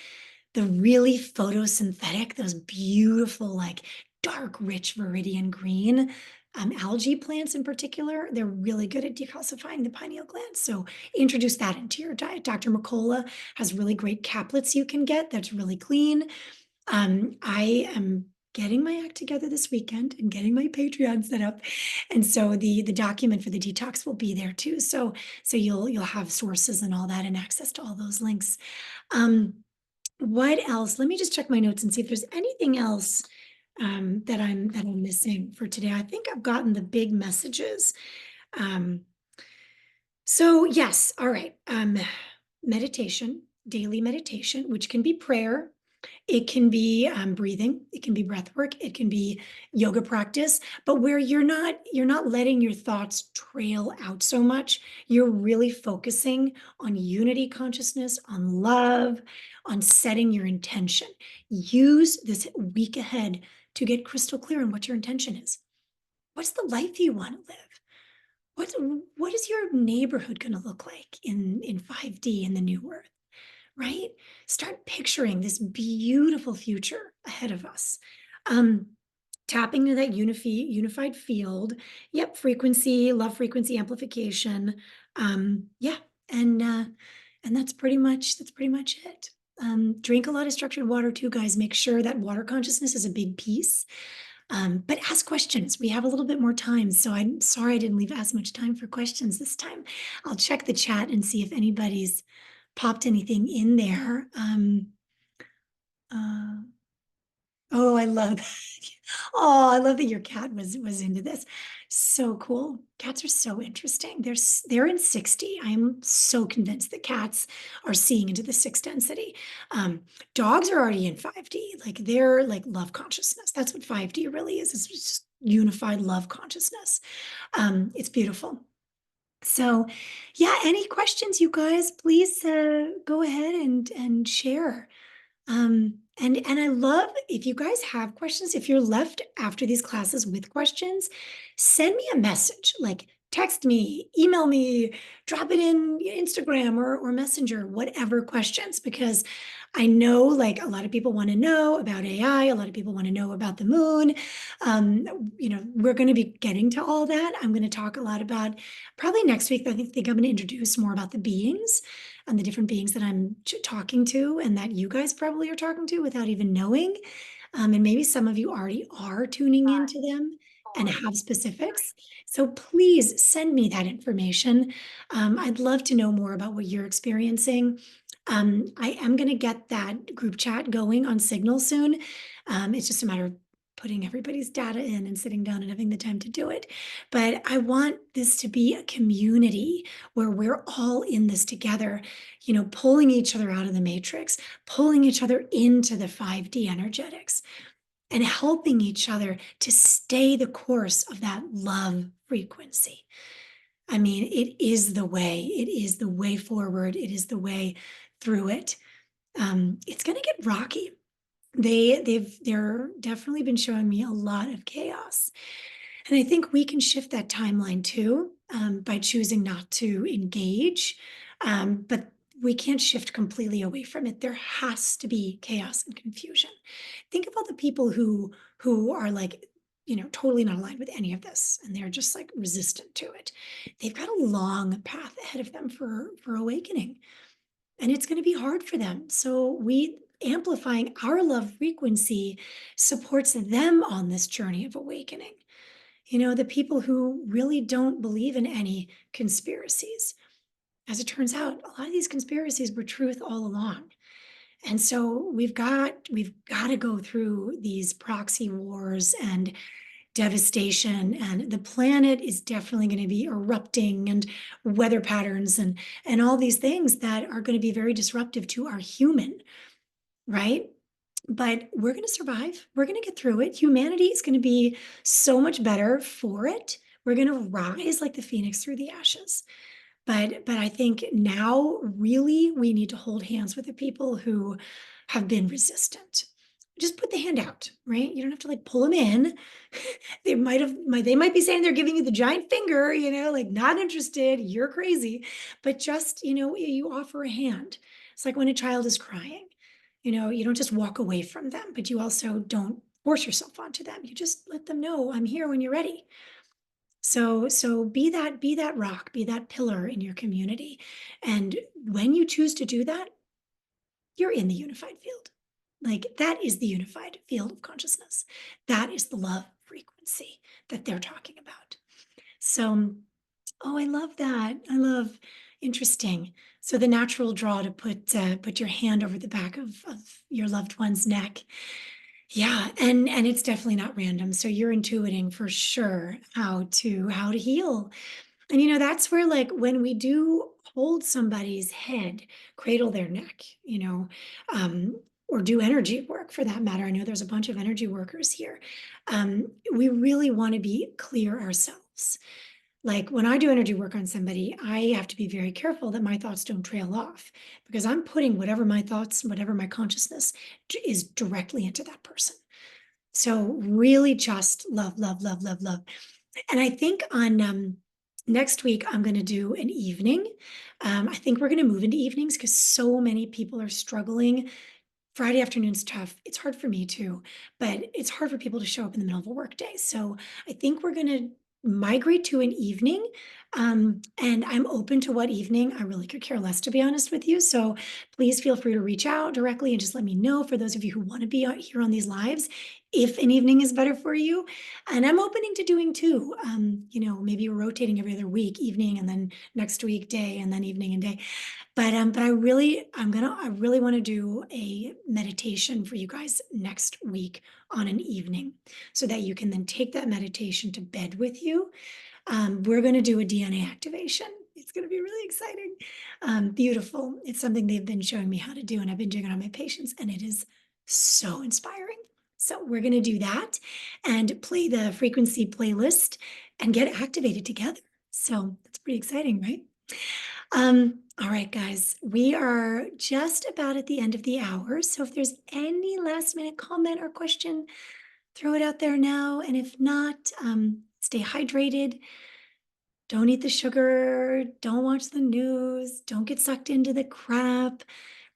the really photosynthetic, those beautiful, like dark, rich viridian green algae plants in particular, they're really good at decalcifying the pineal gland. So introduce that into your diet. Dr. McCullough has really great caplets you can get that's really clean. I am getting my act together this weekend and getting my Patreon set up. And so the document for the detox will be there too. So you'll have sources and all that and access to all those links. What else? Let me just check my notes and see if there's anything else that I'm missing for today. I think I've gotten the big messages. So yes, all right. Meditation, daily meditation, which can be prayer. It can be breathing, it can be breath work, it can be yoga practice, but where you're not letting your thoughts trail out so much. You're really focusing on unity consciousness, on love, on setting your intention. Use this week ahead to get crystal clear on what your intention is. What's the life you want to live? What is your neighborhood going to look like in 5D in the new earth? right? Start picturing this beautiful future ahead of us. Um, Tapping into that unified field. Yep, frequency, love frequency amplification. Yeah, and that's pretty much it. Drink a lot of structured water too, guys. Make sure that water consciousness is a big piece. But ask questions. We have a little bit more time, so I'm sorry I didn't leave as much time for questions this time. I'll check the chat and see if anybody's popped anything in there. Uh, Oh, I love that. Oh, I love that your cat was into this. So cool. Cats are so interesting. They're in 60. I'm so convinced that cats are seeing into the sixth density. Um, Dogs are already in 5D. Like they're like love consciousness. That's what 5D really is. It's just unified love consciousness. It's beautiful. So, yeah, any questions, you guys, please go ahead and share. And I love if you guys have questions, if you're left after these classes with questions, send me a message, like text me, email me, drop it in Instagram or Messenger, whatever questions, because I know like a lot of people want to know about AI, a lot of people want to know about the moon. We're going to be getting to all that. I'm going to talk a lot about probably next week. I think I'm going to introduce more about the beings and the different beings that I'm talking to and that you guys probably are talking to without even knowing. And maybe some of you already are tuning into them and have specifics. So please send me that information. I'd love to know more about what you're experiencing. I am going to get that group chat going on Signal soon. It's just a matter of putting everybody's data in and sitting down and having the time to do it. But I want this to be a community where we're all in this together, pulling each other out of the matrix, pulling each other into the 5D energetics, and helping each other to stay the course of that love frequency. I mean, it is the way. It is the way forward. It is the way through it. It's going to get rocky. They're definitely been showing me a lot of chaos. And I think we can shift that timeline too, by choosing not to engage. But we can't shift completely away from it. There has to be chaos and confusion. Think about the people who are like, totally not aligned with any of this, and they're just like resistant to it. They've got a long path ahead of them for awakening, and it's going to be hard for them. So we amplifying our love frequency supports them on this journey of awakening. The people who really don't believe in any conspiracies. As it turns out, a lot of these conspiracies were truth all along. And so we've got to go through these proxy wars and devastation, and the planet is definitely going to be erupting, and weather patterns and all these things that are going to be very disruptive to our human, right? But we're going to survive. We're going to get through it. Humanity is going to be so much better for it. We're going to rise like the phoenix through the ashes. But I think now really we need to hold hands with the people who have been resistant. Just put the hand out, right? You don't have to like pull them in. They might be saying they're giving you the giant finger, like not interested, you're crazy. But just, you offer a hand. It's like when a child is crying. You don't just walk away from them, but you also don't force yourself onto them. You just let them know, I'm here when you're ready. So be that rock, be that pillar in your community. And when you choose to do that, you're in the unified field. Like that is the unified field of consciousness. That is the love frequency that they're talking about. So, oh, I love that. I love interesting. So the natural draw to put your hand over the back of your loved one's neck. Yeah, and it's definitely not random. So you're intuiting for sure how to heal. And that's where like when we do hold somebody's head, cradle their neck, or do energy work for that matter. I know there's a bunch of energy workers here. We really want to be clear ourselves. Like when I do energy work on somebody, I have to be very careful that my thoughts don't trail off because I'm putting whatever my thoughts, whatever my consciousness is directly into that person. So really just love, love, love, love, love. And I think on Next week, I'm going to do an evening. I think we're going to move into evenings because so many people are struggling. Friday afternoon's tough. It's hard for me too, but it's hard for people to show up in the middle of a workday. So I think we're going to migrate to an evening. And I'm open to what evening. I really could care less, to be honest with you. So please feel free to reach out directly and just let me know, for those of you who want to be out here on these lives, if an evening is better for you. And I'm opening to doing two. Maybe rotating every other week, evening, and then next week day, and then evening and day. But I really want to do a meditation for you guys next week on an evening, so that you can then take that meditation to bed with you. We're going to do a DNA activation. It's going to be really exciting. Beautiful. It's something they've been showing me how to do, and I've been doing it on my patients, and it is so inspiring. So we're going to do that and play the frequency playlist and get activated together. So that's pretty exciting, right? All right, guys, we are just about at the end of the hour. So if there's any last minute comment or question, throw it out there now. And if not, stay hydrated. Don't eat the sugar. Don't watch the news. Don't get sucked into the crap,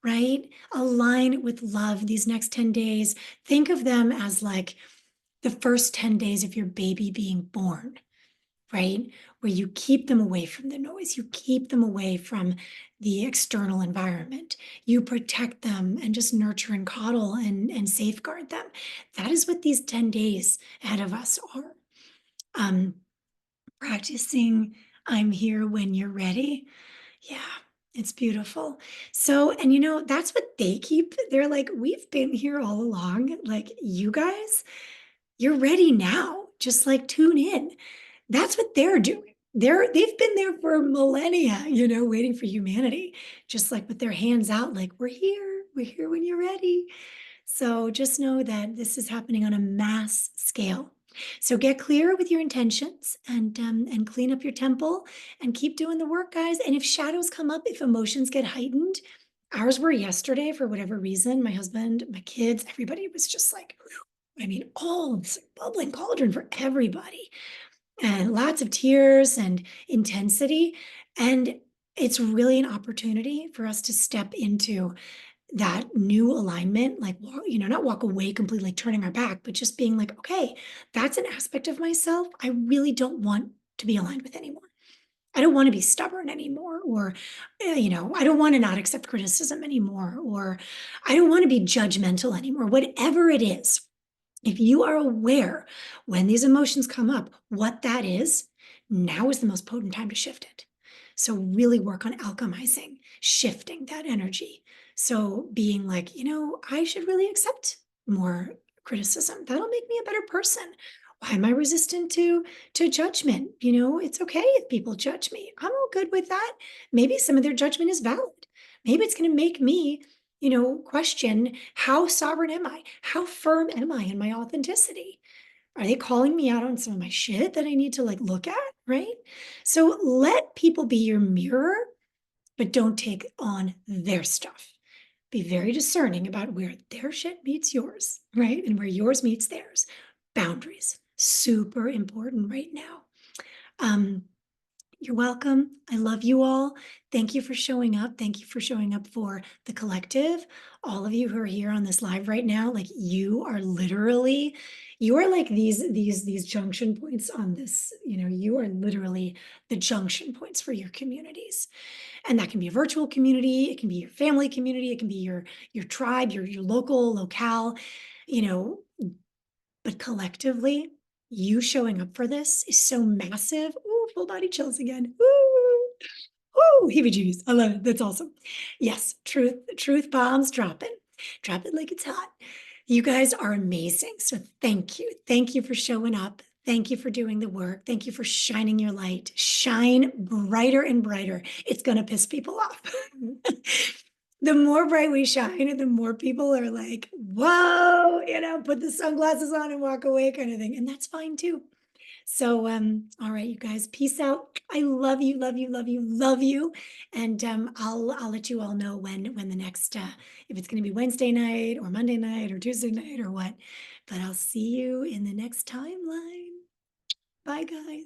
right? Align with love these next 10 days. Think of them as like the first 10 days of your baby being born, right? Where you keep them away from the noise, you keep them away from the external environment, you protect them and just nurture and coddle and safeguard them. That is what these 10 days ahead of us are. Practicing I'm here when you're ready. Yeah, it's beautiful. So, and that's what they're like, we've been here all along. Like, you guys, you're ready now. Just like tune in. That's what they're doing. They've been there for millennia, waiting for humanity, just like with their hands out, like, we're here when you're ready. So just know that this is happening on a mass scale. So get clear with your intentions and clean up your temple and keep doing the work, guys. And if shadows come up, if emotions get heightened, ours were yesterday for whatever reason. My husband, my kids, everybody was just like, all this bubbling cauldron for everybody, and lots of tears and intensity. And it's really an opportunity for us to step into that new alignment, like, not walk away completely turning our back, but just being like, okay, that's an aspect of myself I really don't want to be aligned with anymore. I don't want to be stubborn anymore, or, I don't want to not accept criticism anymore, or I don't want to be judgmental anymore, whatever it is. If you are aware when these emotions come up, what that is, now is the most potent time to shift it. So really work on alchemizing, shifting that energy. So being like, I should really accept more criticism. That'll make me a better person. Why am I resistant to judgment? It's okay if people judge me. I'm all good with that. Maybe some of their judgment is valid. Maybe it's going to make me question, how sovereign am I? How firm am I in my authenticity? Are they calling me out on some of my shit that I need to look at? Right. So let people be your mirror, but don't take on their stuff. Be very discerning about where their shit meets yours, right? And where yours meets theirs. Boundaries, super important right now. You're welcome. I love you all. Thank you for showing up. Thank you for showing up for the collective. All of you who are here on this live right now, like, you are like these junction points on this. You are literally the junction points for your communities. And that can be a virtual community, it can be your family community, it can be your tribe, your local locale, you know, but collectively, you showing up for this is so massive. Ooh, full body chills again. Ooh, ooh, heebie-jeebies. I love it. That's awesome. Yes, truth bombs dropping. Drop it like it's hot. You guys are amazing. So thank you. Thank you for showing up. Thank you for doing the work. Thank you for shining your light. Shine brighter and brighter. It's going to piss people off. The more bright we shine, the more people are like, whoa, put the sunglasses on and walk away kind of thing. And that's fine too. So, all right, you guys, peace out. I love you, love you, love you, love you. And I'll let you all know when the next, if it's going to be Wednesday night or Monday night or Tuesday night or what. But I'll see you in the next timeline. Bye, guys.